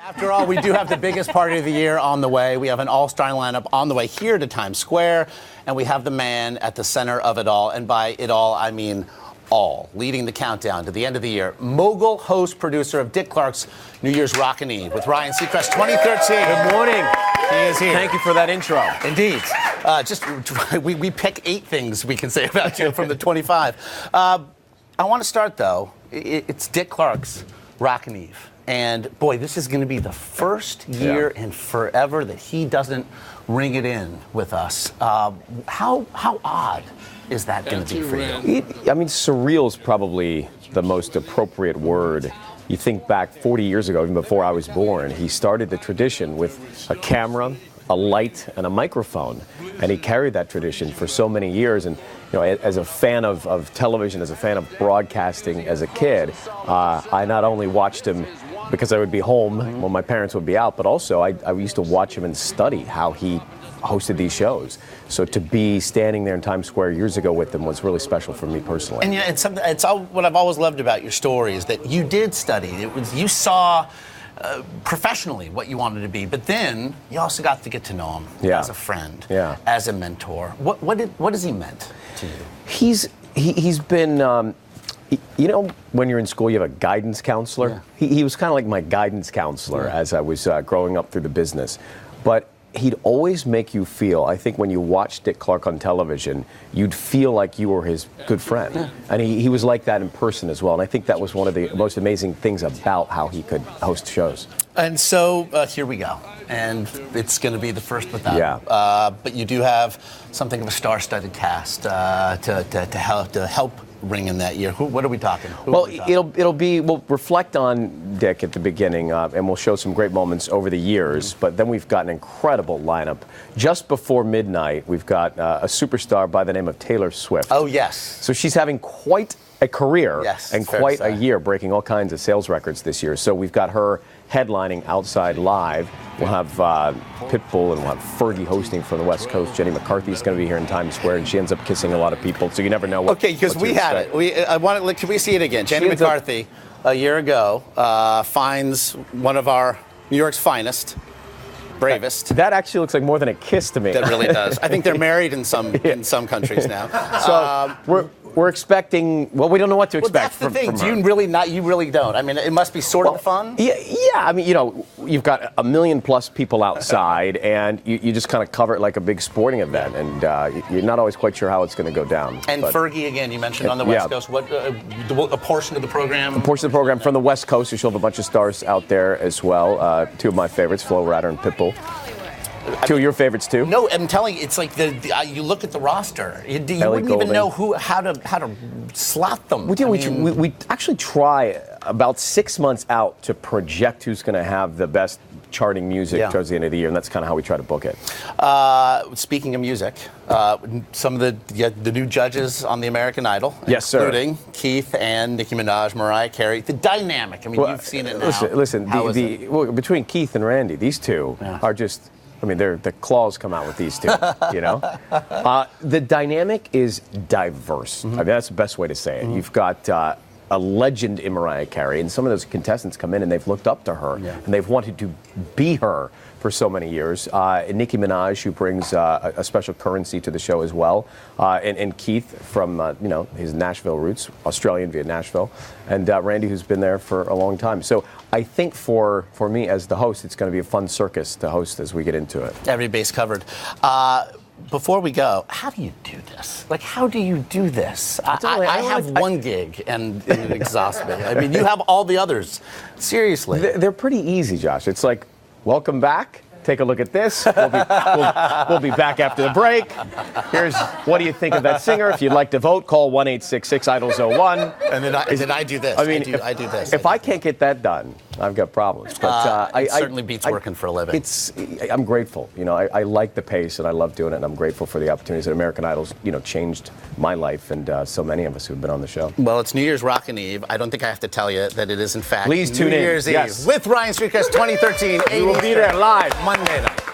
After all, we do have the biggest party of the year on the way. We have an all-star lineup on the way here to Times Square, and we have the man at the center of it all. And by it all, I mean all, leading the countdown to the end of the year. Mogul, host, producer of Dick Clark's New Year's Rockin' Eve with Ryan Seacrest 2013. Good morning. He is here. Thank you for that intro. Indeed. We pick 8 things we can say about you from the 25. I want to start, though. It's Dick Clark's Rockin' Eve. And, boy, this is going to be the first year in forever that he doesn't ring it in with us. How odd is that going to be for you? I mean, surreal is probably the most appropriate word. You think back 40 years ago, even before I was born, he started the tradition with a camera, a light, and a microphone. And he carried that tradition for so many years. And, you know, as a fan of television, as a fan of broadcasting as a kid, I not only watched him because I would be home when my parents would be out, but also I used to watch him and study how he hosted these shows. So to be standing there in Times Square years ago with him was really special for me personally. And it's all what I've always loved about your story is that you did study. You saw professionally what you wanted to be, but then you also got to get to know him as a friend, as a mentor. What has he meant to you? He's been. You know, when you're in school, you have a guidance counselor. Yeah. He was kind of like my guidance counselor as I was growing up through the business. But he'd always make you feel, I think when you watched Dick Clark on television, you'd feel like you were his good friend. Yeah. And he was like that in person as well. And I think that was one of the most amazing things about how he could host shows. And so here we go. And it's going to be the first without him. But you do have something of a star-studded cast to help ring in that year. What are we talking? We'll reflect on Dick at the beginning, and we'll show some great moments over the years. But then we've got an incredible lineup. Just before midnight, we've got a superstar by the name of Taylor Swift. Oh yes. So she's having quite a career and quite a year, breaking all kinds of sales records this year. So we've got her headlining Outside Live. We'll have Pitbull and we'll have Fergie hosting from the West Coast. Jenny McCarthy's going to be here in Times Square, and she ends up kissing a lot of people, so you never know what. Okay, because we had it. Can we see it again? Jenny McCarthy, a year ago, finds one of our New York's finest, bravest. That actually looks like more than a kiss to me. That really does. I think they're married in some countries now. So we're expecting. Well, we don't know what to expect. Well, that's the thing. You really don't. I mean, it must be sort of fun. Yeah. I mean, you know, you've got 1 million plus people outside, and you just kind of cover it like a big sporting event, and you're not always quite sure how it's going to go down. And Fergie, again, you mentioned on the West Coast. What a portion of the program? A portion of the program from the West Coast. She'll have a bunch of stars out there as well. 2 of my favorites, Flo Rida and Pitbull. 2 of your favorites too? No, I'm telling you, it's like you look at the roster. You wouldn't even know how to slot them. We actually try about 6 months out to project who's going to have the best charting music towards the end of the year, and that's kind of how we try to book it. Speaking of music, some of the new judges on the American Idol, including Keith and Nicki Minaj, Mariah Carey. The dynamic. I mean, you've seen it now. Listen. Between Keith and Randy, these two are just. I mean, the claws come out with these two, you know? The dynamic is diverse. I mean, that's the best way to say it. You've got a legend in Mariah Carey, and some of those contestants come in and they've looked up to her, and they've wanted to be her for so many years. Nicki Minaj, who brings a special currency to the show as well, and Keith from his Nashville roots, Australian via Nashville, and Randy, who's been there for a long time. So I think for me as the host, it's going to be a fun circus to host as we get into it. Every base covered. Before we go, how do you do this? Like, how do you do this? I have one gig, and it exhausts me. I mean, you have all the others. Seriously. They're pretty easy, Josh. It's like, welcome back. Take a look at this. We'll be back after the break. Here's what do you think of that singer? If you'd like to vote, call 1-866-IDOLS-01. And then I do this. I mean, I do this. If I can't get that done, I've got problems. But it certainly beats working for a living. I'm grateful. You know, I like the pace and I love doing it, and I'm grateful for the opportunities that American Idol's changed my life and so many of us who've been on the show. Well, it's New Year's Rockin' Eve. I don't think I have to tell you that it is in fact Please tune New Year's Eve with Ryan Seacrest 2013. We will be there live Monday night.